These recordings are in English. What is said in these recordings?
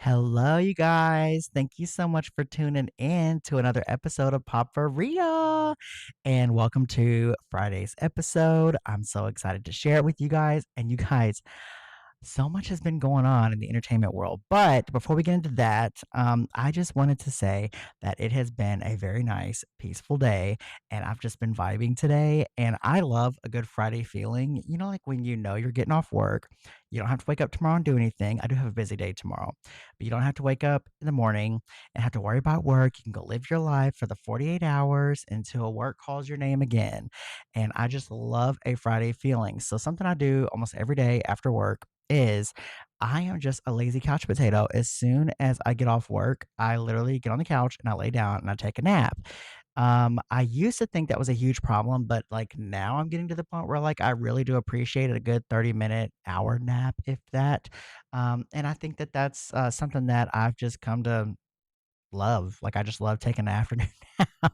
Hello, you guys. Thank you so much for tuning in to another episode of Pop for Real. And welcome to Friday's episode. I'm so excited to share it with you guys. And you guys, so much has been going on in the entertainment world. But before we get into that, I just wanted to say that it has been a very nice, peaceful day. And I've just been vibing today. And I love a good Friday feeling. You know, like when you know you're getting off work, you don't have to wake up tomorrow and do anything. I do have a busy day tomorrow, but you don't have to wake up in the morning and have to worry about work. You can go live your life for the 48 hours until work calls your name again. And I just love a Friday feeling. So, something I do almost every day after work is I am just a lazy couch potato. As soon as I get off work, I literally get on the couch and I lay down and I take a nap. I used to think that was a huge problem, but like now I'm getting to the point where like I really do appreciate a good 30-minute hour nap, if that. And I think that that's something that I've just come to love. Like I just love taking an afternoon nap.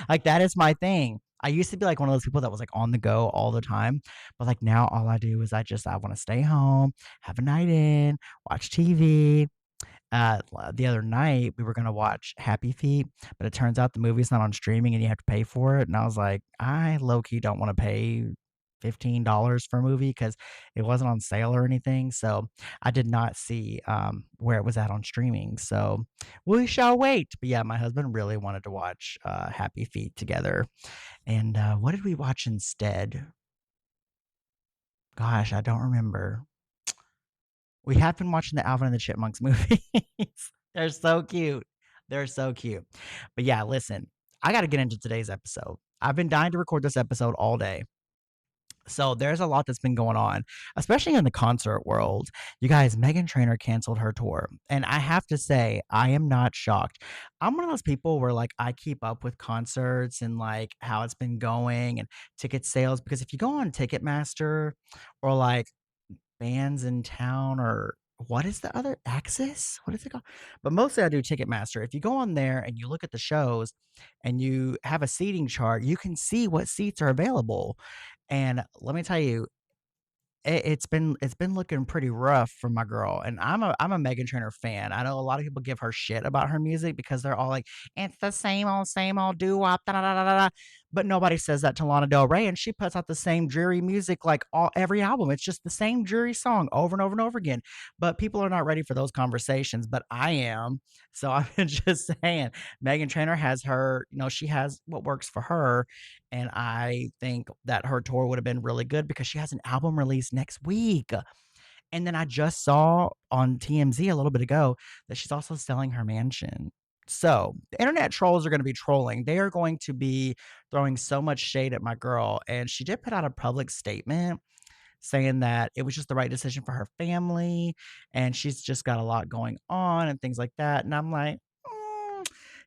Like, that is my thing. I used to be, like, one of those people that was, like, on the go all the time, but, like, now all I do is I wanna stay home, have a night in, watch TV. The other night, we were gonna watch Happy Feet, but it turns out the movie's not on streaming and you have to pay for it, and I was like, "I low key don't wanna pay $15 for a movie because it wasn't on sale or anything," so I did not see, where it was at on streaming, so we shall wait. But, yeah, my husband really wanted to watch, Happy Feet together, and, what did we watch instead? Gosh, I don't remember. We have been watching the Alvin and the Chipmunks movies. They're so cute. They're so cute. But yeah, listen, I gotta get into today's episode. I've been dying to record this episode all day. So there's a lot that's been going on, especially in the concert world. You guys, Meghan Trainor canceled her tour. And I have to say, I am not shocked. I'm one of those people where like I keep up with concerts and like how it's been going and ticket sales. Because if you go on Ticketmaster or like bands in town or what is the other Axis? What is it called? But mostly I do Ticketmaster. If you go on there and you look at the shows and you have a seating chart, you can see what seats are available. And let me tell you, it's been looking pretty rough for my girl, and I'm a Meghan Trainor fan. I know a lot of people give her shit about her music because they're all like, "It's the same old doo-wop, da da da da da da," but nobody says that to Lana Del Rey, and she puts out the same dreary music like all every album. It's just the same dreary song over and over and over again, but people are not ready for those conversations, but I am. So I'm just saying, Meghan Trainor has her, she has what works for her, and I think that her tour would have been really good because she has an album release next week. And then I just saw on TMZ a little bit ago that she's also selling her mansion. So the internet trolls are going to be trolling. They are going to be throwing so much shade at my girl. And she did put out a public statement saying that it was just the right decision for her family. And she's just got a lot going on and things like that. And I'm like,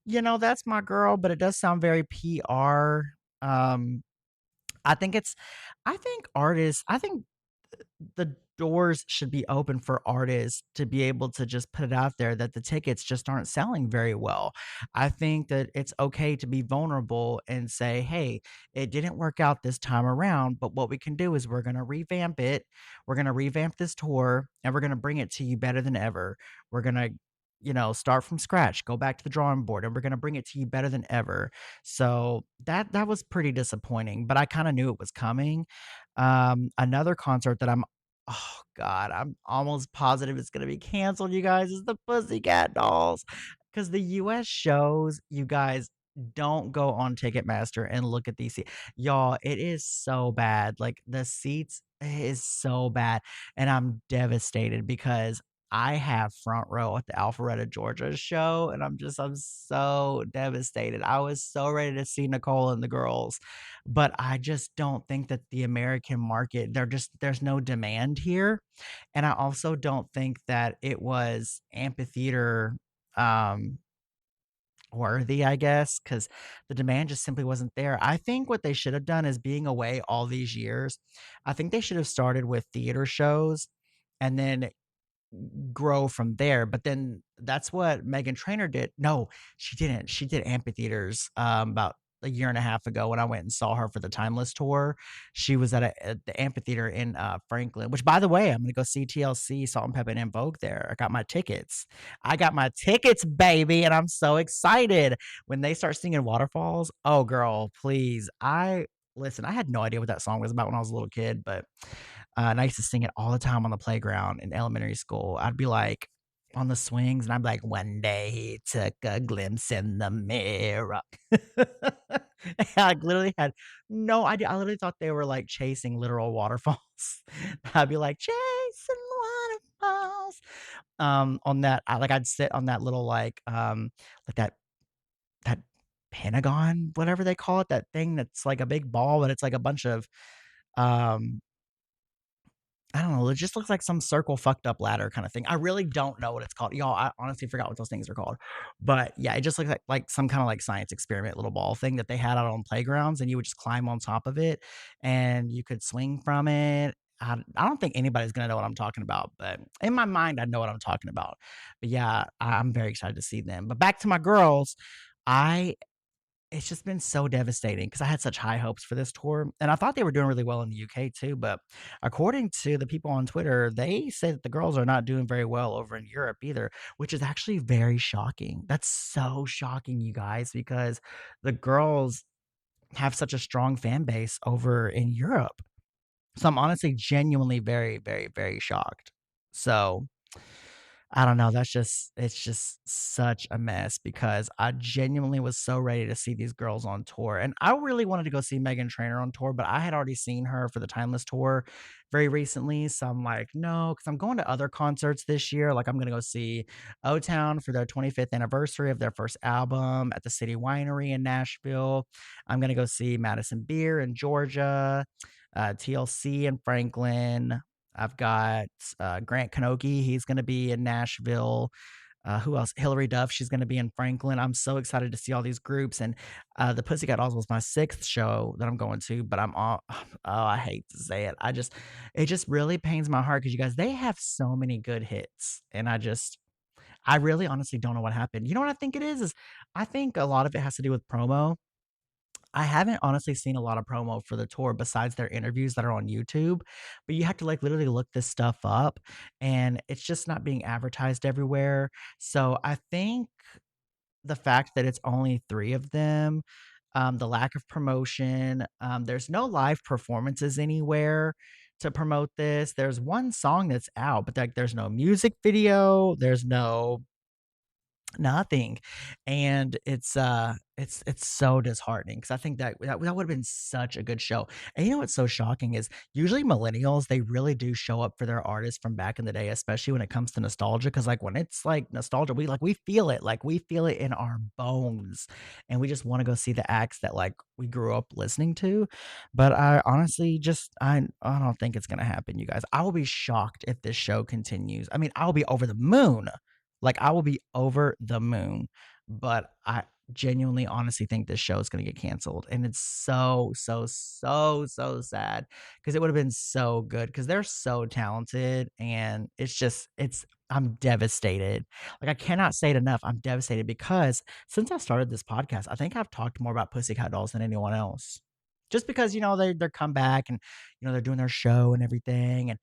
"Mm, that's my girl, but it does sound very PR." Um, I think it's I think the doors should be open for artists to be able to just put it out there that the tickets just aren't selling very well. I think that it's okay to be vulnerable and say, "Hey, it didn't work out this time around, but what we can do is we're gonna revamp it. We're gonna revamp this tour, and we're gonna bring it to you better than ever. We're gonna, start from scratch, go back to the drawing board, and we're gonna bring it to you better than ever." So that was pretty disappointing, but I kinda knew it was coming. Another concert that oh god, I'm almost positive it's gonna be canceled, you guys, is the Pussycat Dolls. Because the US shows, you guys, don't go on Ticketmaster and look at these y'all, it is so bad, like, the seats is so bad, and I'm devastated because I have front row at the Alpharetta, Georgia show, and I'm so devastated. I was so ready to see Nicole and the girls, but I just don't think that the American market, there's no demand here, and I also don't think that it was amphitheater, um, worthy, I guess, because the demand just simply wasn't there. I think what they should have done is being away all these years, I think they should have started with theater shows and then grow from there, but then that's what Meghan Trainor did. No, she didn't. She did amphitheaters, about a year and a half ago when I went and saw her for the Timeless tour. She was at the amphitheater in, Franklin, which, by the way, I'm gonna go see TLC, Salt and Pepper and Vogue there. I got my tickets. I got my tickets, baby, and I'm so excited. When they start singing Waterfalls, oh, girl, please. I had no idea what that song was about when I was a little kid, but, and I used to sing it all the time on the playground in elementary school. I'd be, like, on the swings, and I'm like, "One day he took a glimpse in the mirror." I literally had no idea. I literally thought they were, like, chasing literal waterfalls. I'd be like, "Chasing waterfalls." On that I'd sit on that little, like that pentagon, whatever they call it, that thing that's like a big ball, but it's like a bunch of, um I don't know, it just looks like some circle fucked up ladder kinda thing. I really don't know what it's called. Y'all, I honestly forgot what those things are called. But, yeah, it just looks like some kinda, like, science experiment little ball thing that they had out on playgrounds, and you would just climb on top of it, and you could swing from it. I don't think anybody's gonna know what I'm talking about, but in my mind, I know what I'm talking about. But, yeah, I'm very excited to see them. But back to my girls, I it's just been so devastating because I had such high hopes for this tour, and I thought they were doing really well in the UK too, but according to the people on Twitter, they say that the girls are not doing very well over in Europe either, which is actually very shocking. That's so shocking, you guys, because the girls have such a strong fan base over in Europe. So I'm honestly genuinely very, very, very shocked. So I don't know, it's just such a mess because I genuinely was so ready to see these girls on tour, and I really wanted to go see Meghan Trainor on tour, but I had already seen her for the Timeless tour very recently, so I'm like, "No," because 'cause I'm going to other concerts this year, like, I'm gonna go see O-Town for their 25th anniversary of their first album at the City Winery in Nashville. I'm gonna go see Madison Beer in Georgia, TLC in Franklin. I've got, Grant Kanoki, he's gonna be in Nashville. Who else? Hilary Duff, she's gonna be in Franklin. I'm so excited to see all these groups, and, the Pussycat Dolls was my 6th show that I'm going to, but I'm all oh, I hate to say it. It just really pains my heart because you guys, they have so many good hits, and I really honestly don't know what happened. You know what I think it is? I think a lot of it has to do with promo. I haven't honestly seen a lot of promo for the tour besides their interviews that are on YouTube, but you have to, like, literally look this stuff up, and it's just not being advertised everywhere. So I think the fact that it's only 3 of them, the lack of promotion, there's no live performances anywhere to promote this. There's 1 song that's out, but, like, there's no music video, there's no nothing, and it's so disheartening because I think that would've been such a good show, and you know what's so shocking is usually millennials, they really do show up for their artists from back in the day, especially when it comes to nostalgia. Because like, when it's, like, nostalgia, we feel it, like, we feel it in our bones, and we just wanna go see the acts that, like, we grew up listening to, but I honestly just I don't think it's gonna happen, you guys. I will be shocked if this show continues. I mean, I'll be over the moon. Like, I will be over the moon, but I genuinely, honestly think this show is gonna get canceled, and it's so, so, so, so sad because it would've been so good because 'cause they're so talented, and I'm devastated. Like, I cannot say it enough, I'm devastated because since I started this podcast, I think I've talked more about Pussycat Dolls than anyone else. Just because, they're come back and, they're doing their show and everything, and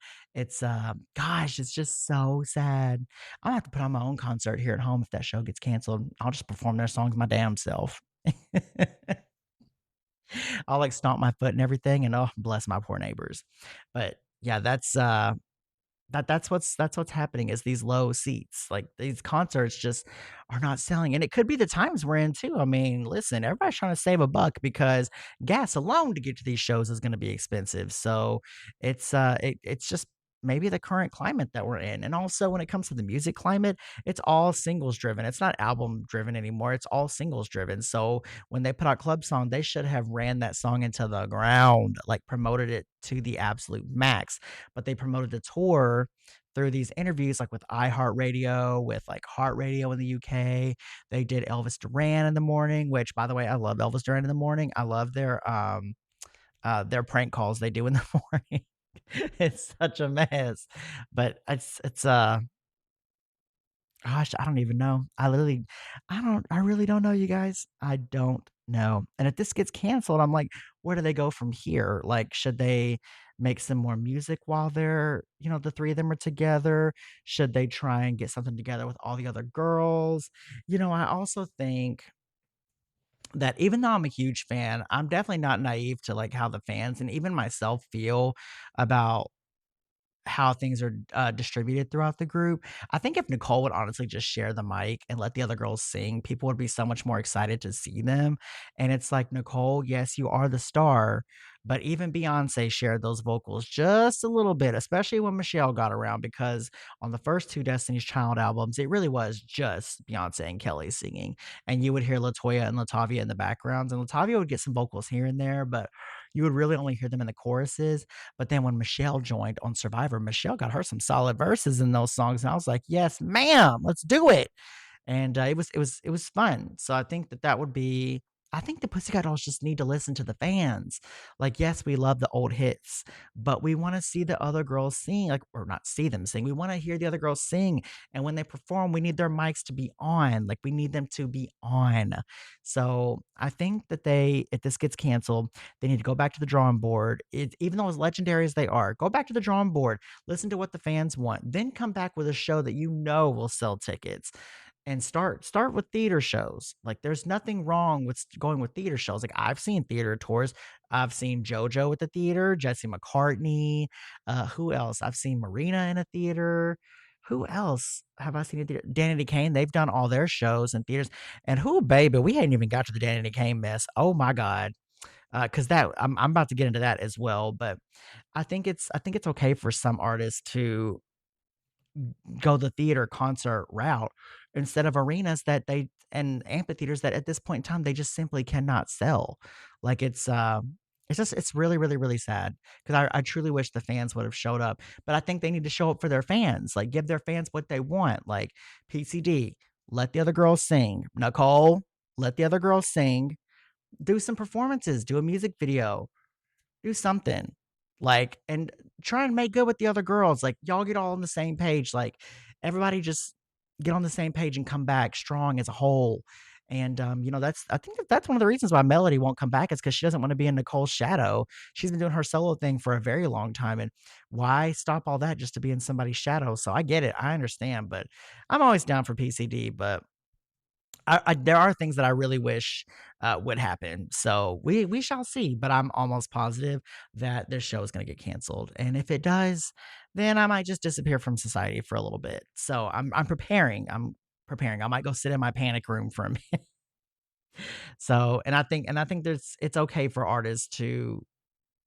gosh, it's just so sad. I'll have to put on my own concert here at home if that show gets canceled. I'll just perform their songs my damn self. I'll, like, stomp my foot and everything, and, oh, bless my poor neighbors. But, yeah, that's what's happening is these low seats. Like, these concerts just are not selling, and it could be the times we're in too. I mean, listen, everybody's trying to save a buck because gas alone to get to these shows is gonna be expensive. So, it's just maybe the current climate that we're in, and also when it comes to the music climate, it's all singles driven. It's not album driven anymore, it's all singles driven. So, when they put out Club Song, they should have ran that song into the ground, like, promoted it to the absolute max, but they promoted the tour through these interviews, like with iHeartRadio, with like Heart Radio in the UK. They did Elvis Duran in the morning, which, by the way, I love Elvis Duran in the morning. I love their prank calls they do in the morning. It's such a mess, but gosh, I don't even know. I really don't know, you guys. I don't No, and if this gets canceled, I'm like, where do they go from here? Like, should they make some more music while they're the 3 of them are together? Should they try and get something together with all the other girls? I also think that even though I'm a huge fan, I'm definitely not naive to, like, how the fans and even myself feel about how things are, distributed throughout the group. I think if Nicole would honestly just share the mic and let the other girls sing, people would be so much more excited to see them, and it's like, "Nicole, yes, you are the star," but even Beyoncé shared those vocals just a little bit, especially when Michelle got around, because on the first 2 Destiny's Child albums, it really was just Beyoncé and Kelly singing, and you would hear Latoya and Latavia in the backgrounds, and Latavia would get some vocals here and there, but you would really only hear them in the choruses. But then when Michelle joined on Survivor, Michelle got her some solid verses in those songs, and I was like, "Yes, ma'am, let's do it." And, it was fun. So I think that would be I think the Pussycat Dolls just need to listen to the fans. Like, yes, we love the old hits, but we wanna see the other girls sing, like or not see them sing, we wanna hear the other girls sing, and when they perform, we need their mics to be on, like, we need them to be on. So, I think that if this gets canceled, they need to go back to the drawing board. Even though as legendary as they are, go back to the drawing board, listen to what the fans want, then come back with a show that you know will sell tickets and start with theater shows. Like, there's nothing wrong with going with theater shows. Like, I've seen theater tours. I've seen JoJo at the theater, Jesse McCartney. Who else? I've seen Marina in a theater. Who else have I seen in theater? Danity Kane. They've done all their shows in theaters. And who, baby, we hadn't even got to the Danity Kane mess. Oh my God. Because that I'm about to get into that as well. But I think it's okay for some artists to go the theater concert route instead of arenas that they and amphitheaters that at this point in time they just simply cannot sell. Like it's really, really, really sad because I truly wish the fans would have showed up, but I think they need to show up for their fans, like give their fans what they want. Like PCD, let the other girls sing. Nicole, let the other girls sing. Do some performances, do a music video, do something, like, and try and make good with the other girls, like, y'all get all on the same page, like, everybody just get on the same page and come back strong as a whole, and, I think that's one of the reasons why Melody won't come back is because she doesn't wanna be in Nicole's shadow. She's been doing her solo thing for a very long time, and why stop all that just to be in somebody's shadow? So I get it, I understand, but I'm always down for PCD, but there are things that I really wish, would happen. So we shall see, but I'm almost positive that this show is gonna get canceled, and if it does, then I might just disappear from society for a little bit. So I'm preparing. I'm preparing. I might go sit in my panic room for a minute. So, and I think it's okay for artists to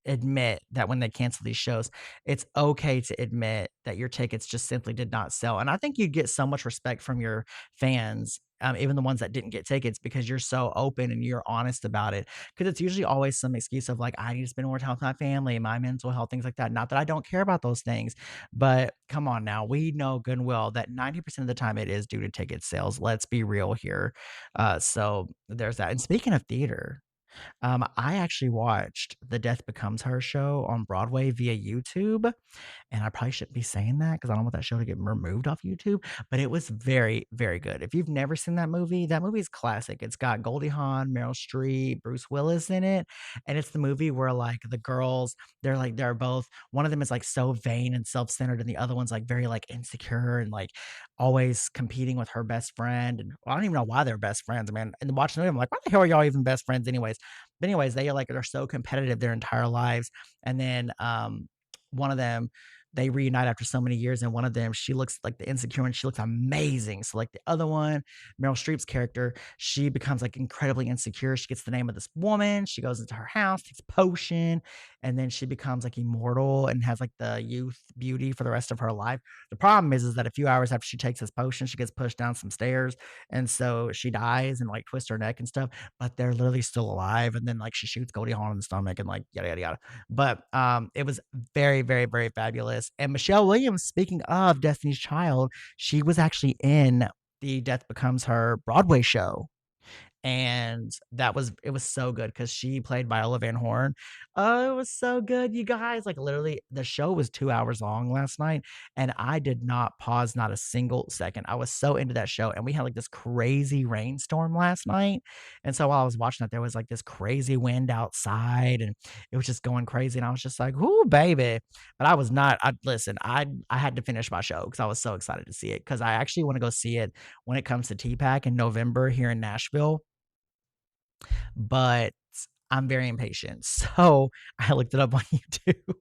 admit that when they cancel these shows, it's okay to admit that your tickets just simply did not sell. And I think you'd get so much respect from your fans, even the ones that didn't get tickets, because you're so open and you're honest about it. Because it's usually always some excuse of like, I need to spend more time with my family, my mental health, things like that. Not that I don't care about those things, but come on now. We know good and well that 90% of the time it is due to ticket sales. Let's be real here. So there's that. And speaking of theater, I actually watched the Death Becomes Her show on Broadway via YouTube, and I probably shouldn't be saying that because I don't want that show to get removed off YouTube, but it was very, very good. If you've never seen that movie is classic. It's got Goldie Hawn, Meryl Streep, Bruce Willis in it, and it's the movie where, like, the girls, they're both one of them is, like, so vain and self-centered, and the other one's, like, very, like, insecure and, like, always competing with her best friend, and I don't even know why they're best friends, man, and watching the movie, I'm like, "Why the hell are y'all even best friends anyways?" But anyways, they're so competitive their entire lives, and then, one of them, they reunite after so many years, and one of them, she looks like the insecure one, she looks amazing. So, like, the other one, Meryl Streep's character, she becomes, like, incredibly insecure. She gets the name of this woman, she goes into her house, takes a potion, and then she becomes, like, immortal and has, like, the youth beauty for the rest of her life. The problem is that a few hours after she takes this potion, she gets pushed down some stairs, and so she dies and, like, twists her neck and stuff, but they're literally still alive, and then, like, she shoots Goldie Hawn in the stomach and, like, yada, yada, yada. But, it was very, very, very fabulous, and Michelle Williams, speaking of Destiny's Child, she was actually in the Death Becomes Her Broadway show, and it was so good because she played Viola Van Horn. Oh, it was so good, you guys. Like literally, the show was 2 hours long last night, and I did not pause not a single second. I was so into that show, and we had like this crazy rainstorm last night. And so while I was watching that, there was like this crazy wind outside, and it was just going crazy. And I was just like, "Ooh, baby." But I was not. I listen. I had to finish my show because I was so excited to see it. Because I actually want to go see it when it comes to TPAC in November here in Nashville, but I'm very impatient. So I looked it up on YouTube.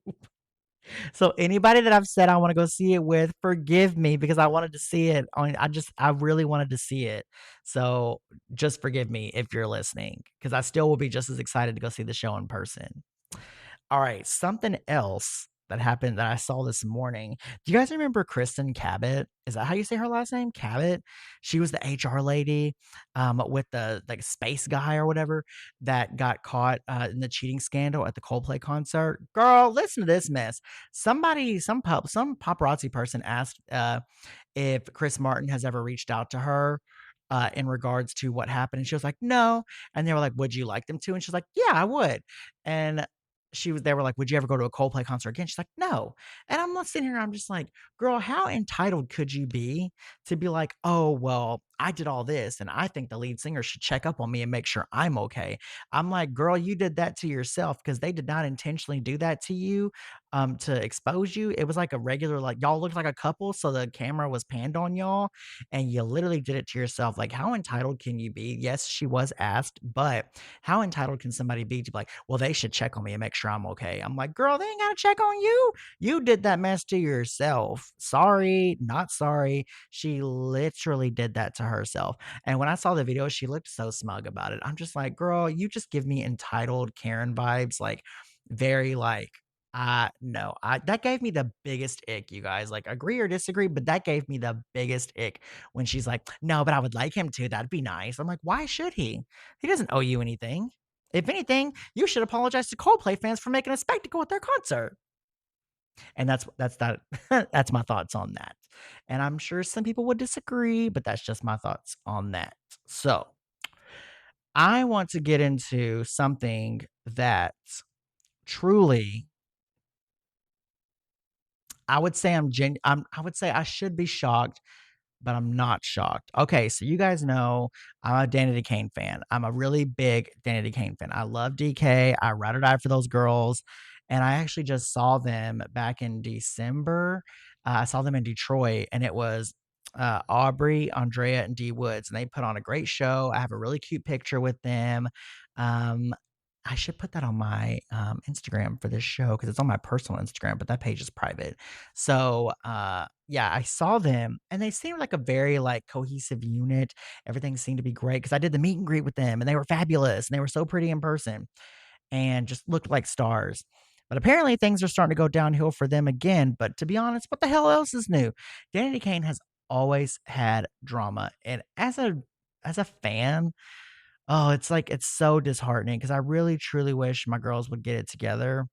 So anybody that I've said I want to go see it with, forgive me because I wanted to see it on I really wanted to see it. So just forgive me if you're listening because I still will be just as excited to go see the show in person. All right, something else that happened that I saw this morning. Do you guys remember Kristen Cabot? Is that how you say her last name? Cabot? She was the HR lady with the like space guy or whatever that got caught in the cheating scandal at the Coldplay concert. Girl, listen to this mess. Some paparazzi person asked if Chris Martin has ever reached out to her in regards to what happened. And she was like, no. And they were like, would you like them to? And she's like, yeah, I would. And they were like, would you ever go to a Coldplay concert again? She's like, no. And I'm not sitting here, I'm just like, girl, how entitled could you be to be like, oh, well, I did all this and I think the lead singer should check up on me and make sure I'm okay. I'm like, girl, you did that to yourself because they did not intentionally do that to you to expose you. It was like a regular, like y'all looked like a couple, so the camera was panned on y'all, and you literally did it to yourself. Like, how entitled can you be? Yes, she was asked, but how entitled can somebody be to be like, well, they should check on me and make sure I'm okay? I'm like, girl, they ain't gotta check on you. You did that mess to yourself. Sorry, not sorry. She literally did that to herself. And when I saw the video, she looked so smug about it. I'm just like, girl, you just give me entitled Karen vibes, like very like no, that gave me the biggest ick, you guys. Like, agree or disagree, but that gave me the biggest ick when she's like, "No, but I would like him to. That'd be nice." I'm like, "Why should he? He doesn't owe you anything. If anything, you should apologize to Coldplay fans for making a spectacle at their concert." And that's my thoughts on that. And I'm sure some people would disagree, but that's just my thoughts on that. So, I want to get into something that truly I would say I would say I should be shocked, but I'm not shocked. Okay, so you guys know I'm a Danity Kane fan. I'm a really big Danity Kane fan. I love DK. I ride or die for those girls. And I actually just saw them back in December. I saw them in Detroit, and it was Aubrey, Andrea, and D Woods, and they put on a great show. I have a really cute picture with them. Um, I should put that on my Instagram for this show because it's on my personal Instagram, but that page is private. So yeah, I saw them and they seemed like a very like cohesive unit. Everything seemed to be great because I did the meet and greet with them and they were fabulous and they were so pretty in person and just looked like stars. But apparently things are starting to go downhill for them again. But to be honest, what the hell else is new? Danity Kane has always had drama. And as a fan, oh, it's like it's so disheartening because I really truly wish my girls would get it together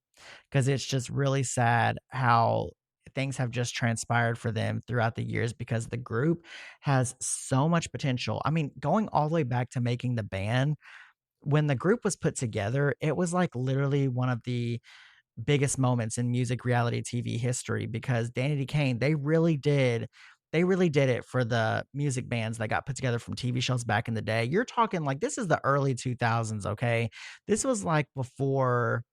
because it's just really sad how things have just transpired for them throughout the years because the group has so much potential. I mean, going all the way back to making the band, when the group was put together, it was like literally one of the biggest moments in music reality TV history because Danity Kane, they really did it for the music bands that got put together from TV shows back in the day. You're talking like this is the early 2000s, okay? This was like before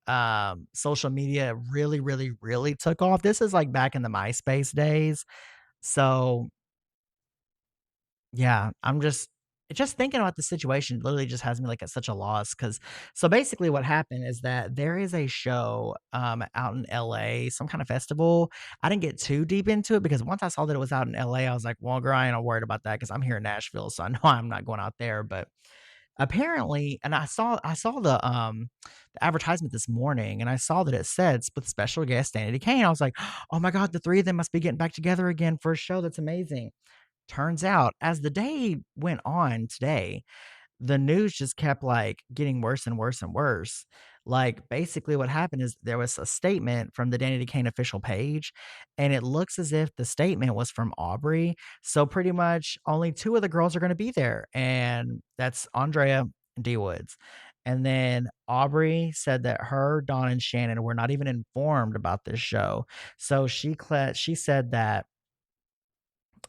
social media really, really, really took off. This is like back in the MySpace days. So yeah, just thinking about the situation literally just has me like at such a loss because so basically what happened is that there is a show out in LA, some kind of festival. I didn't get too deep into it because once I saw that it was out in LA, I was like, well, girl, I ain't worried about that because I'm here in Nashville, so I know I'm not going out there. But apparently, and I saw the advertisement this morning and I saw that it said with special guest Danity Kane. I was like, oh my God, the three of them must be getting back together again for a show. That's amazing. Turns out, as the day went on today, the news just kept, like, getting worse and worse and worse. Like, basically what happened is there was a statement from the Danity Kane official page, and it looks as if the statement was from Aubrey. So pretty much only 2 of the girls are gonna be there, and that's Andrea and D Woods. And then Aubrey said that her, Dawn, and Shannon were not even informed about this show. So she said that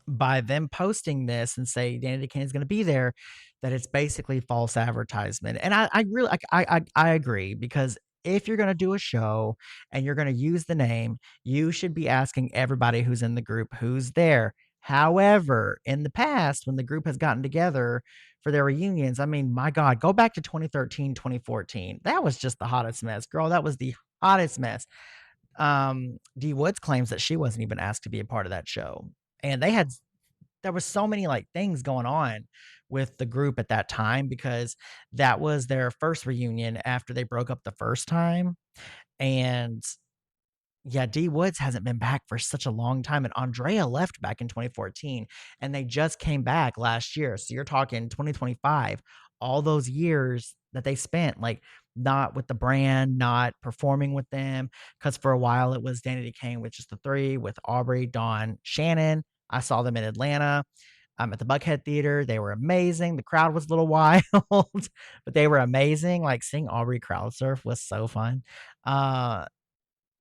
by them posting this and say Danity Kane is going to be there, that it's basically false advertisement. And I really I agree because if you're going to do a show and you're going to use the name, you should be asking everybody who's in the group who's there. However, in the past, when the group has gotten together for their reunions, I mean, my God, go back to 2013, 2014. That was just the hottest mess, girl. That was the hottest mess. D Woods claims that she wasn't even asked to be a part of that show. And there was so many like things going on with the group at that time because that was their first reunion after they broke up the first time. And yeah, D Woods hasn't been back for such a long time. And Andrea left back in 2014 and they just came back last year. So you're talking 2025, all those years that they spent like not with the brand, not performing with them. Cause for a while it was Danity Kane with just the three with Aubrey, Dawn, Shannon. I saw them in Atlanta at the Buckhead Theater. They were amazing. The crowd was a little wild, but they were amazing. Like seeing Aubrey crowd surf was so fun. Uh,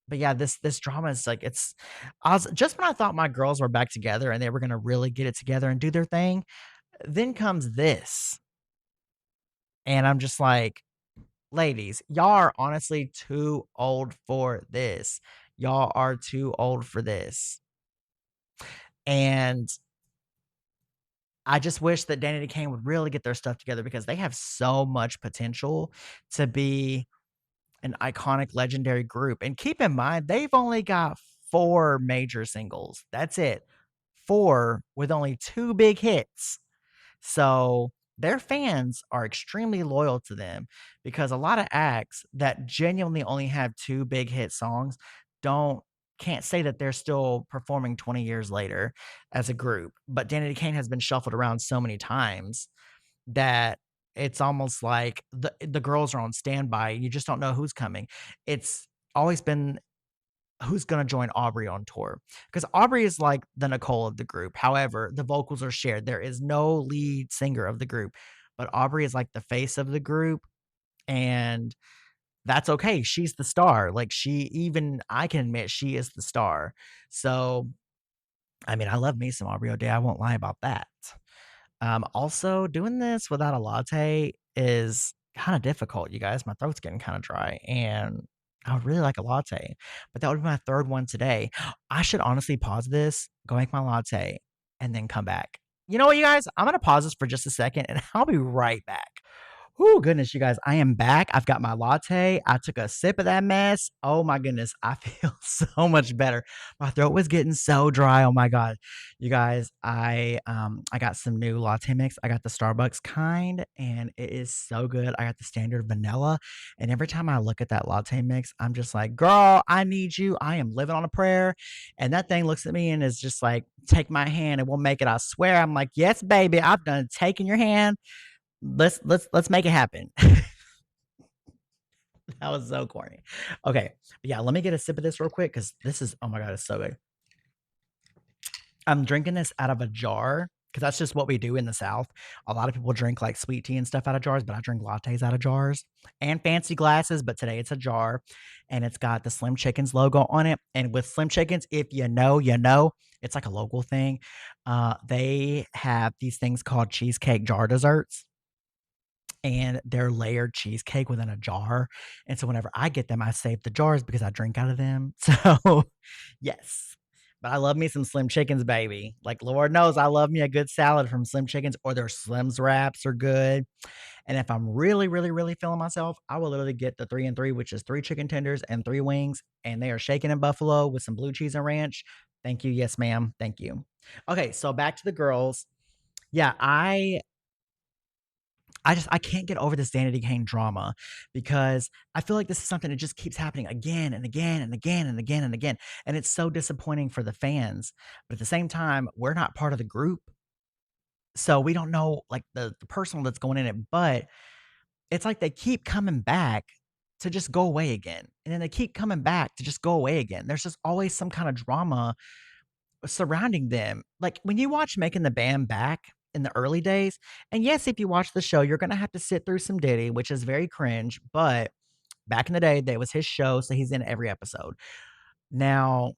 but yeah, this drama is like I was just when I thought my girls were back together and they were gonna really get it together and do their thing, then comes this. And I'm just like, ladies, y'all are honestly too old for this. Y'all are too old for this. And I just wish that Danity Kane would really get their stuff together because they have so much potential to be an iconic, legendary group. And keep in mind, they've only got 4 major singles. That's it. 4 with only 2 big hits. So their fans are extremely loyal to them because a lot of acts that genuinely only have 2 big hit songs don't can't say that they're still performing 20 years later as a group. But Danity Kane has been shuffled around so many times that it's almost like the girls are on standby. You just don't know who's coming. It's always been who's gonna join Aubrey on tour because Aubrey is like the Nicole of the group. However, the vocals are shared. There is no lead singer of the group, but Aubrey is like the face of the group, and that's okay. She's the star. Like even I can admit she is the star. So, I mean, I love me some Aubrey O'Day. I won't lie about that. Also, doing this without a latte is kind of difficult, you guys. My throat's getting kind of dry, and I would really like a latte, but that would be my third one today. I should honestly pause this, go make my latte, and then come back. You know what, you guys? I'm gonna pause this for just a second, and I'll be right back. Oh goodness, you guys, I am back. I've got my latte. I took a sip of that mess. Oh my goodness, I feel so much better. My throat was getting so dry. Oh my god. You guys, I got some new latte mix. I got the Starbucks kind and it is so good. I got the standard vanilla. And every time I look at that latte mix, I'm just like, girl, I need you. I am living on a prayer. And that thing looks at me and is just like, take my hand and we'll make it. I swear. I'm like, yes, baby, I've done taking your hand. Let's make it happen. That was so corny. Okay, but yeah, let me get a sip of this real quick because this is oh my god, it's so good. I'm drinking this out of a jar because that's just what we do in the South. A lot of people drink like sweet tea and stuff out of jars, but I drink lattes out of jars and fancy glasses. But today it's a jar and it's got the Slim Chickens logo on it. And with Slim Chickens, if you know, you know, it's like a local thing. They have these things called cheesecake jar desserts and they're layered cheesecake within a jar. And so whenever I get them, I save the jars because I drink out of them. So, yes. But I love me some Slim Chickens, baby. Like Lord knows I love me a good salad from Slim Chickens or their Slim's wraps are good. And if I'm really, really, really feeling myself, I will literally get the 3 and 3, which is 3 chicken tenders and 3 wings, and they are shaken in buffalo with some blue cheese and ranch. Thank you. Yes, ma'am. Thank you. Okay, so back to the girls. Yeah, I can't get over this Danity Kane drama because I feel like this is something that just keeps happening again and again and again and again and again, and it's so disappointing for the fans, but at the same time, we're not part of the group, so we don't know, like, the personal that's going in it, but it's like they keep coming back to just go away again. And then they keep coming back to just go away again. There's just always some kind of drama surrounding them. Like when you watch Making the Band back in the early days, and yes, if you watch the show, you're gonna have to sit through some Diddy, which is very cringe. But back in the day, that was his show, so he's in every episode. Now,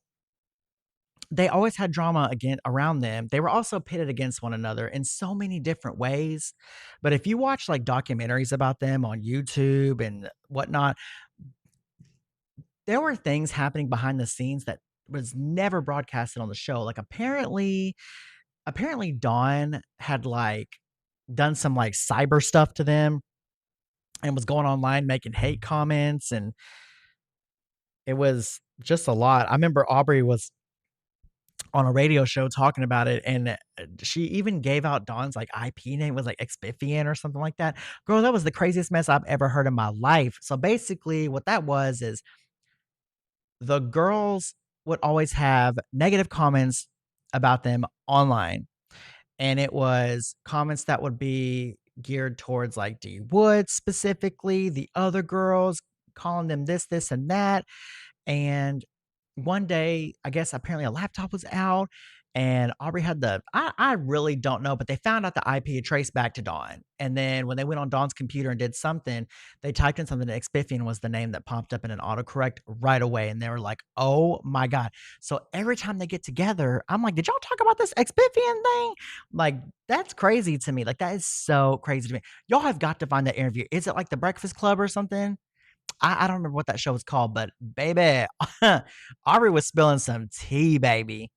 they always had drama again around them. They were also pitted against one another in so many different ways. But if you watch like documentaries about them on YouTube and whatnot, there were things happening behind the scenes that was never broadcasted on the show. Like apparently Dawn had like done some like cyber stuff to them and was going online making hate comments, and it was just a lot. I remember Aubrey was on a radio show talking about it, and she even gave out Dawn's like IP name was like Expifian or something like that. Girl, that was the craziest mess I've ever heard in my life. So basically, what that was is the girls would always have negative comments about them online, and it was comments that would be geared towards like D Wood specifically, the other girls calling them this, and that. And one day, I guess apparently a laptop was out and Aubrey had I really don't know, but they found out the IP had traced back to Dawn. And then when they went on Dawn's computer and did something, they typed in something, and Expifian was the name that popped up in an autocorrect right away. And they were like, oh my God. So every time they get together, I'm like, did y'all talk about this Expifian thing? Like, that's crazy to me. Like, that is so crazy to me. Y'all have got to find that interview. Is it like the Breakfast Club or something? I don't remember what that show was called, but baby, Aubrey was spilling some tea, baby.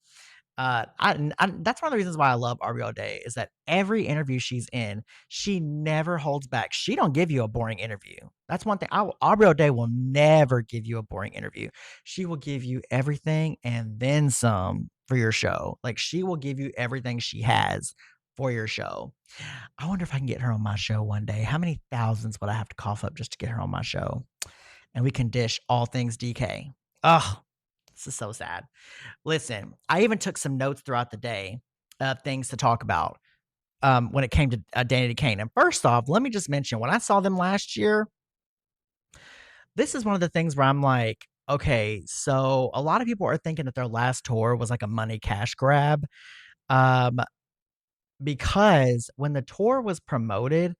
That's one of the reasons why I love Aubrey O'Day is that every interview she's in, she never holds back. She don't give you a boring interview. That's one thing. Aubrey O'Day will never give you a boring interview. She will give you everything and then some for your show. Like she will give you everything she has for your show. I wonder if I can get her on my show one day. How many thousands would I have to cough up just to get her on my show? And we can dish all things DK. Oh, this is so sad. Listen, I even took some notes throughout the day of things to talk about when it came to Danity Kane. And first off, let me just mention when I saw them last year, this is one of the things where I'm like, okay, so a lot of people are thinking that their last tour was like a money cash grab. Um, because when the tour was promoted,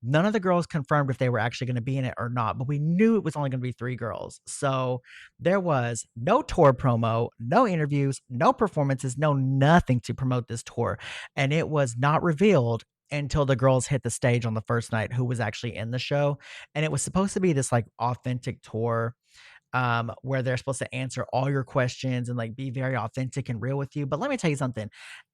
none of the girls confirmed if they were actually gonna be in it or not, but we knew it was only gonna be 3 girls. So, there was no tour promo, no interviews, no performances, no nothing to promote this tour, and it was not revealed until the girls hit the stage on the first night who was actually in the show, and it was supposed to be this, like, authentic tour where they're supposed to answer all your questions and like be very authentic and real with you. But let me tell you something,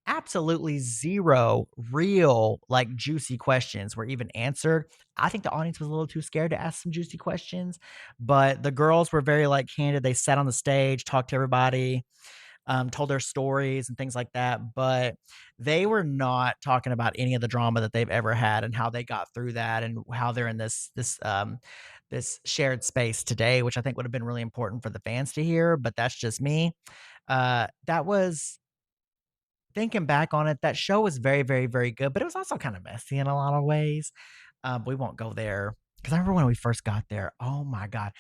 absolutely zero real, like juicy questions were even answered. I think the audience was a little too scared to ask some juicy questions, but the girls were very like candid. They sat on the stage, talked to everybody, told their stories and things like that. But they were not talking about any of the drama that they've ever had and how they got through that and how they're in this shared space today, which I think would have been really important for the fans to hear. But that's just me. That was thinking back on it. That show was very, very, very good, but it was also kind of messy in a lot of ways. We won't go there because I remember when we first got there. Oh my god,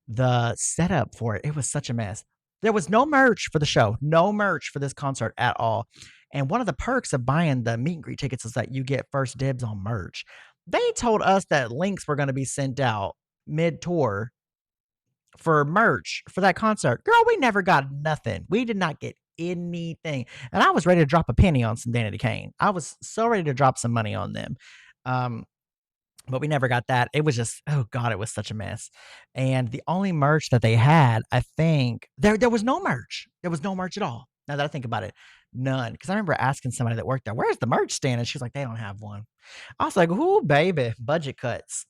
the setup for it was such a mess. There was no merch for the show, no merch for this concert at all. And one of the perks of buying the meet and greet tickets is that you get first dibs on merch. They told us that links were going to be sent out mid tour for merch for that concert. Girl, we never got nothing. We did not get anything. And I was ready to drop a penny on some Danity Kane. I was so ready to drop some money on them. Um, but we never got that. It was just, oh God, it was such a mess. And the only merch that they had, I think, there was no merch. There was no merch at all. Now that I think about it, none. Because I remember asking somebody that worked there, where's the merch stand? And she was like, they don't have one. I was like, ooh, baby, budget cuts.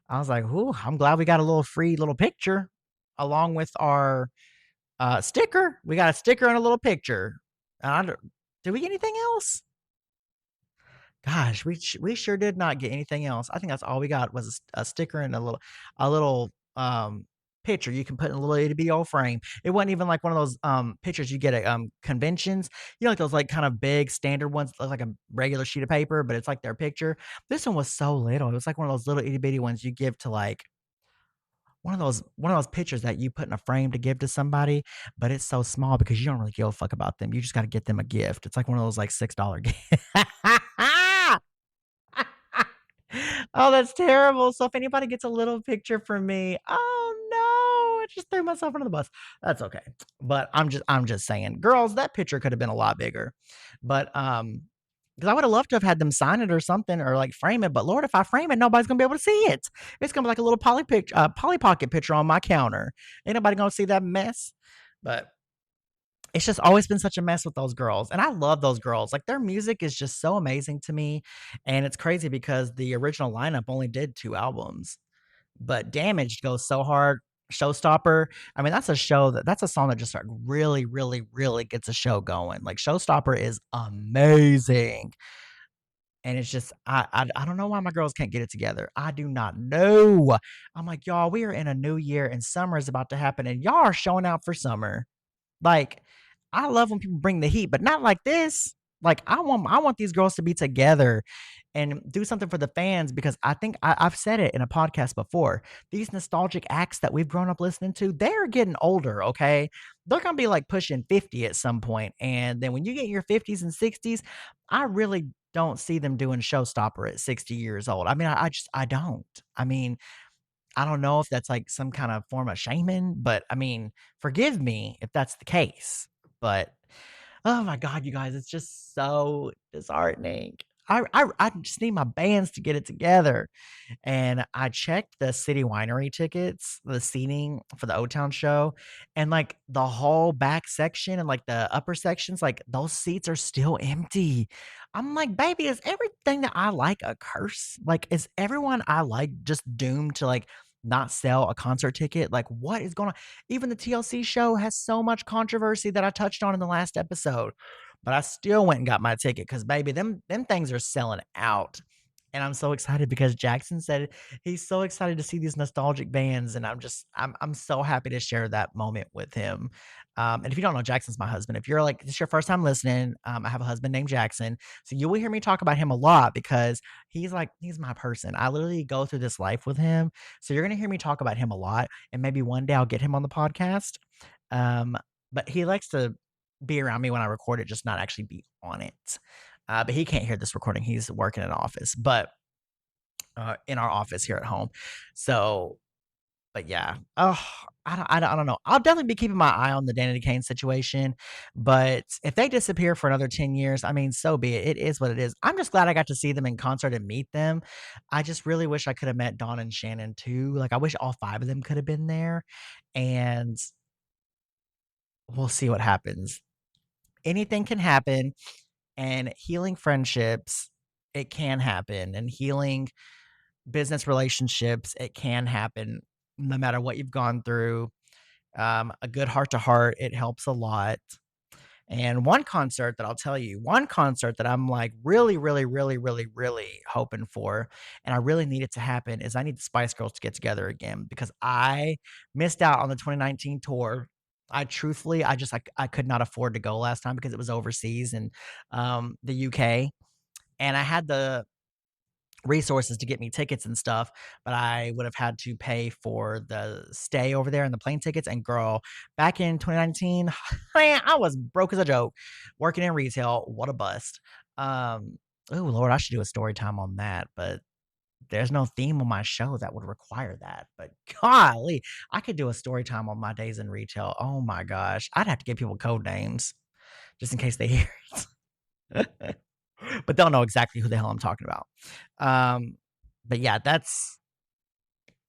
I was like, ooh, I'm glad we got a little free little picture along with our sticker. We got a sticker and a little picture. Did we get anything else? Gosh, we sure did not get anything else. I think that's all we got was a sticker and a little picture you can put in a little itty bitty old frame. It wasn't even like one of those pictures you get at conventions. You know, like those like kind of big standard ones that look like a regular sheet of paper, but it's like their picture. This one was so little. It was like one of those little itty bitty ones you give to like one of those pictures that you put in a frame to give to somebody, but it's so small because you don't really give a fuck about them. You just gotta get them a gift. It's like one of those, like, $6 gifts. Oh, that's terrible. So if anybody gets a little picture from me, oh no, I just threw myself under the bus. That's okay. But I'm just saying, girls, that picture could have been a lot bigger. But because I would have loved to have had them sign it or something or like frame it. But Lord, if I frame it, nobody's gonna be able to see it. It's gonna be like a little Polly Pocket picture on my counter. Ain't nobody gonna see that mess. But it's just always been such a mess with those girls, and I love those girls, like, their music is just so amazing to me, and it's crazy because the original lineup only did 2 albums, but Damaged goes so hard. Showstopper, I mean, that's a song that just, like, really, really, really gets a show going, like, Showstopper is amazing, and it's just I don't know why my girls can't get it together, I do not know. I'm like, "Y'all, we are in a new year, and summer is about to happen, and y'all are showing out for summer." Like, I love when people bring the heat, but not like this. Like, I want these girls to be together and do something for the fans because I think I've said it in a podcast before. These nostalgic acts that we've grown up listening to, they're getting older, okay? They're gonna be like pushing 50 at some point. And then when you get in your 50s and 60s, I really don't see them doing Showstopper at 60 years old. I mean, I don't. I mean, I don't know if that's like some kind of form of shaming, but I mean, forgive me if that's the case. But oh my god, you guys, it's just so disheartening. I just need my bands to get it together. And I checked the City Winery tickets, the seating for the O Town show, and like the whole back section and like the upper sections, like those seats are still empty. I'm like, baby, is everything that I like a curse? Like, is everyone I like just doomed to like not sell a concert ticket? Like, what is going on? Even the TLC show has so much controversy that I touched on in the last episode, but I still went and got my ticket because baby, them things are selling out. And I'm so excited because Jackson said he's so excited to see these nostalgic bands, and I'm so happy to share that moment with him. And if you don't know, Jackson's my husband. If you're like this is your first time listening, I have a husband named Jackson, so you will hear me talk about him a lot because he's my person. I literally go through this life with him, so you're gonna hear me talk about him a lot, and maybe one day I'll get him on the podcast. Um, but he likes to be around me when I record it, just not actually be on it. But he can't hear this recording. He's working in an office, but in our office here at home. So, but yeah, oh, I don't know. I'll definitely be keeping my eye on the Danity Kane situation, but if they disappear for another 10 years, I mean, so be it. It is what it is. I'm just glad I got to see them in concert and meet them. I just really wish I could have met Dawn and Shannon too. Like, I wish all 5 of them could have been there, and we'll see what happens. Anything can happen, and healing friendships, it can happen, and healing business relationships, it can happen no matter what you've gone through. A good heart to heart, it helps a lot. And one concert that I'm like really, really, really, really, really hoping for, and I really need it to happen, is I need the Spice Girls to get together again because I missed out on the 2019 tour. I truthfully, I could not afford to go last time because it was overseas in the UK, and I had the resources to get me tickets and stuff, but I would have had to pay for the stay over there and the plane tickets. And girl, back in 2019, man, I was broke as a joke working in retail. What a bust. Oh Lord, I should do a story time on that, but there's no theme on my show that would require that. But golly, I could do a story time on my days in retail. Oh my gosh. I'd have to give people code names just in case they hear it. But they'll know exactly who the hell I'm talking about. Um, but yeah, that's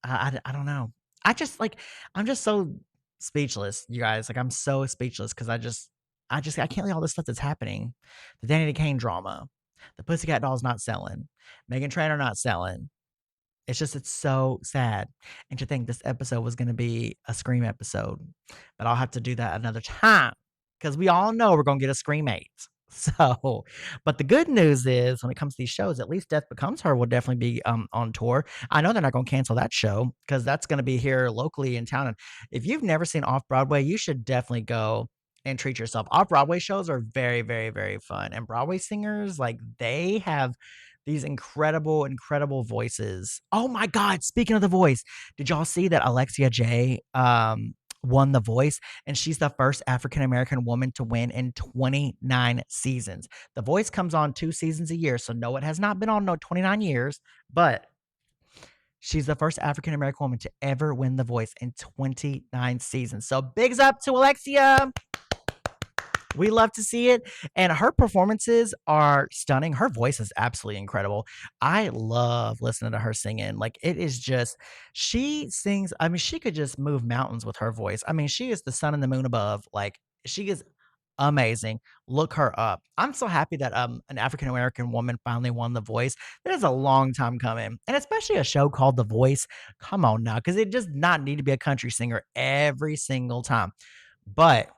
I don't know. I just like I'm just so speechless, you guys. Like I'm so speechless because I can't believe all this stuff that's happening. The Danny Kane drama, the Pussycat Dolls not selling, Meghan Trainor not selling. It's so sad. And to think this episode was gonna be a Scream episode, but I'll have to do that another time because we all know we're gonna get a Scream 8. So, but the good news is when it comes to these shows, at least Death Becomes Her will definitely be on tour. I know they're not gonna cancel that show because that's gonna be here locally in town. And if you've never seen Off Broadway, you should definitely go and treat yourself. Off-Broadway shows are very, very, very fun, and Broadway singers, like, they have these incredible, incredible voices. Oh my god, speaking of The Voice, did y'all see that Alexia J, won The Voice? And she's the first African American woman to win in 29 seasons. The Voice comes on 2 seasons a year, so no, it has not been on no 29 years, but she's the first African American woman to ever win The Voice in 29 seasons. So bigs up to Alexia. We love to see it. And her performances are stunning. Her voice is absolutely incredible. I love listening to her singing. Like, it is just, she sings, I mean, she could just move mountains with her voice. I mean, she is the sun and the moon above. Like, she is amazing. Look her up. I'm so happy that an African American woman finally won The Voice. That is a long time coming. And especially a show called The Voice. Come on now, because it does not need to be a country singer every single time. But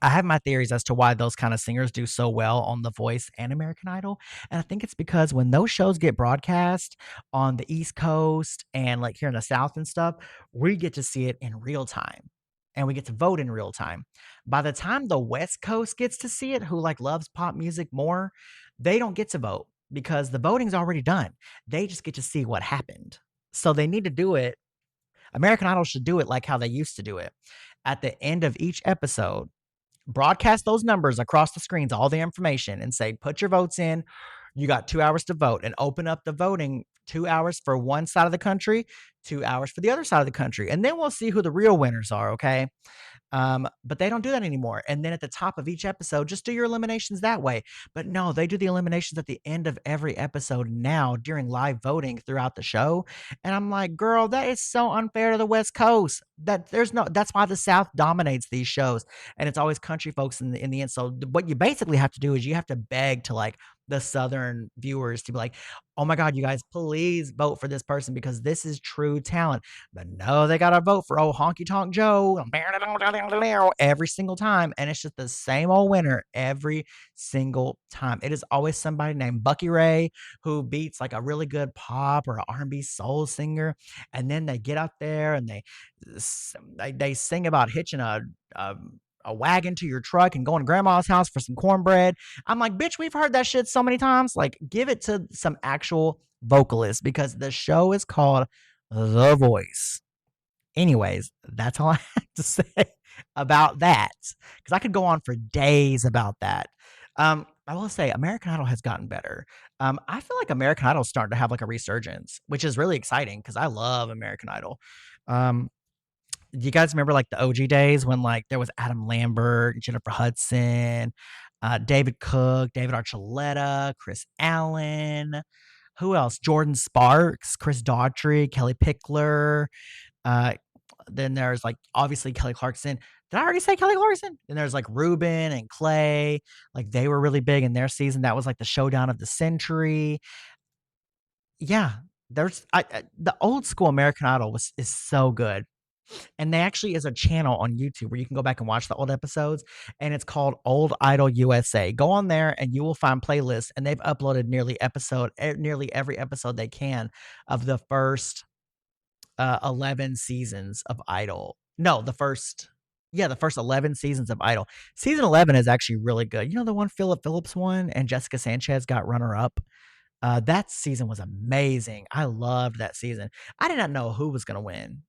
I have my theories as to why those kind of singers do so well on The Voice and American Idol. And I think it's because when those shows get broadcast on the East Coast and like here in the South and stuff, we get to see it in real time and we get to vote in real time. By the time the West Coast gets to see it, who like loves pop music more, they don't get to vote because the voting's already done. They just get to see what happened. So they need to do it. American Idol should do it like how they used to do it. At the end of each episode, broadcast those numbers across the screens, all the information, and say, put your votes in. You got 2 hours to vote, and open up the voting 2 hours for one side of the country, 2 hours for the other side of the country. And then we'll see who the real winners are. Okay. But they don't do that anymore. And then at the top of each episode, just do your eliminations that way. But no, they do the eliminations at the end of every episode now during live voting throughout the show. And I'm like, girl, that is so unfair to the West Coast. That there's no, that's why the South dominates these shows. And it's always country folks in the end. So what you basically have to do is you have to beg to like the Southern viewers to be like, oh my God, you guys, please vote for this person because this is true talent. But no, they gotta vote for old Honky Tonk Joe every single time, and it's just the same old winner every single time. It is always somebody named Bucky Ray who beats like a really good pop or R&B soul singer, and then they get out there and they sing about hitching a a wagon to your truck and going to grandma's house for some cornbread. I'm like, bitch, we've heard that shit so many times. Like, give it to some actual vocalists because the show is called The Voice. Anyways, that's all I have to say about that because I could go on for days about that. I will say American Idol has gotten better. I feel like American Idol is starting to have like a resurgence, which is really exciting because I love American Idol. Um, do you guys remember like the OG days when like there was Adam Lambert, Jennifer Hudson, David Cook, David Archuleta, Chris Allen, who else? Jordan Sparks, Chris Daughtry, Kelly Pickler. Uh, then there's like obviously Kelly Clarkson. Did I already say Kelly Clarkson? Then there's like Ruben and Clay. Like they were really big in their season. That was like the showdown of the century. Yeah, there's the old school American Idol was is so good. And there actually is a channel on YouTube where you can go back and watch the old episodes, and it's called Old Idol USA. Go on there and you will find playlists, and they've uploaded nearly every episode they can of the first 11 seasons of Idol. No, the first 11 seasons of Idol. Season 11 is actually really good. You know the one Philip Phillips won and Jessica Sanchez got runner up? That season was amazing. I loved that season. I did not know who was gonna win,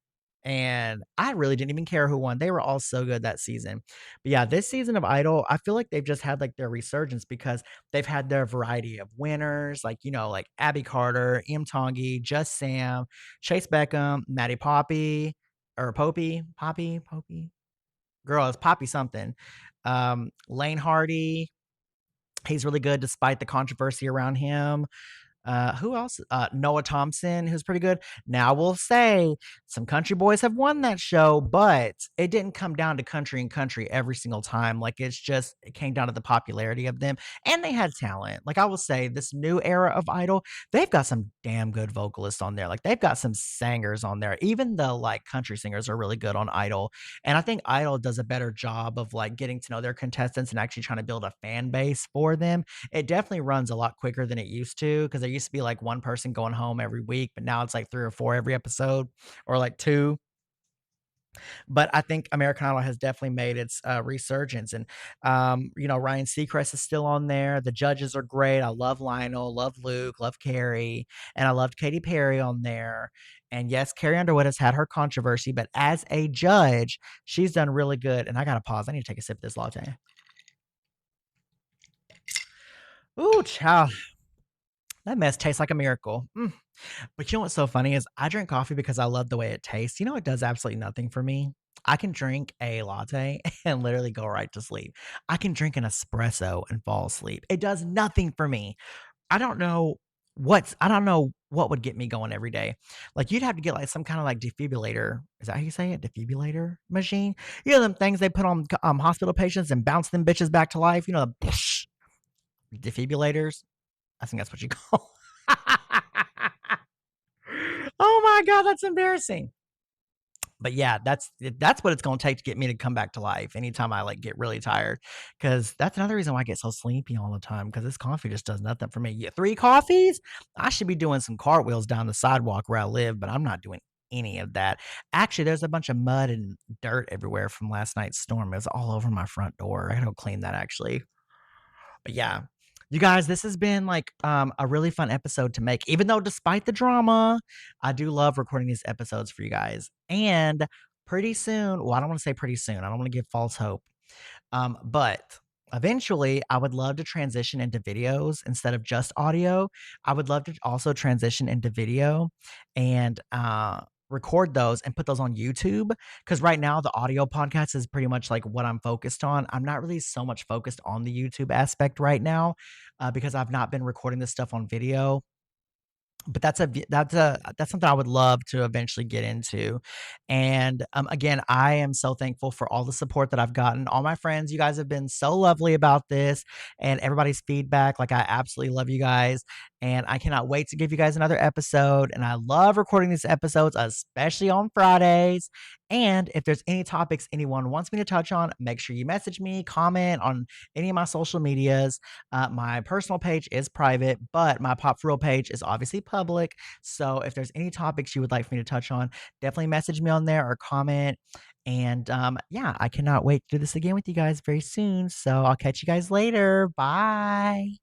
and I really didn't even care who won. They were all so good that season. But yeah, this season of Idol, I feel like they've just had, like, their resurgence because they've had their variety of winners, like, you know, like Abby Carter, M. Tongi, Just Sam, Chase Beckham, Maddie Poppy or Poppy? Girl, it's Poppy something. Lane Hardy, he's really good despite the controversy around him. Who else? Noah Thompson, who's pretty good. Now, I will say some country boys have won that show, but it didn't come down to country and country every single time. Like it came down to the popularity of them, and they had talent. Like I will say, this new era of Idol, they've got some damn good vocalists on there. Like they've got some singers on there. Even the like country singers are really good on Idol, and I think Idol does a better job of like getting to know their contestants and actually trying to build a fan base for them. It definitely runs a lot quicker than it used to because there used to be like one person going home every week, but now it's like 3 or 4 every episode or like 2. But I think American Idol has definitely made its resurgence. And, Ryan Seacrest is still on there. The judges are great. I love Lionel, love Luke, love Carrie, and I loved Katy Perry on there. And yes, Carrie Underwood has had her controversy, but as a judge, she's done really good. And I got to pause. I need to take a sip of this latte. Ooh, child. That mess tastes like a miracle. But you know what's so funny is I drink coffee because I love the way it tastes. You know, it does absolutely nothing for me. I can drink a latte and literally go right to sleep. I can drink an espresso and fall asleep. It does nothing for me. I don't know what would get me going every day. Like you'd have to get like some kind of like defibrillator. Is that how you say it? Defibrillator machine? You know them things they put on hospital patients and bounce them bitches back to life. You know the defibrillators. I think that's what you call. Oh my god, that's embarrassing. But yeah, that's what it's gonna take to get me to come back to life anytime I, like, get really tired. Because that's another reason why I get so sleepy all the time. Because this coffee just does nothing for me. Yeah, 3 coffees? I should be doing some cartwheels down the sidewalk where I live, but I'm not doing any of that. Actually, there's a bunch of mud and dirt everywhere from last night's storm. It was all over my front door. I gotta go clean that actually. But yeah, you guys, this has been like a really fun episode to make. Even though, despite the drama, I do love recording these episodes for you guys. And pretty soon, well, I don't want to say pretty soon, I don't want to give false hope. But eventually, I would love to transition into videos instead of just audio. I would love to also transition into video and record those and put those on YouTube. Because right now, the audio podcast is pretty much like what I'm focused on. I'm not really so much focused on the YouTube aspect right now because I've not been recording this stuff on video, but that's something I would love to eventually get into. And, again, I am so thankful for all the support that I've gotten. All my friends, you guys have been so lovely about this and everybody's feedback. Like, I absolutely love you guys, and I cannot wait to give you guys another episode, and I love recording these episodes, especially on Fridays. And if there's any topics anyone wants me to touch on, make sure you message me, comment on any of my social medias. My personal page is private, but my Pop For Real page is obviously public. So if there's any topics you would like for me to touch on, definitely message me on there or comment. And yeah, I cannot wait to do this again with you guys very soon. So I'll catch you guys later. Bye.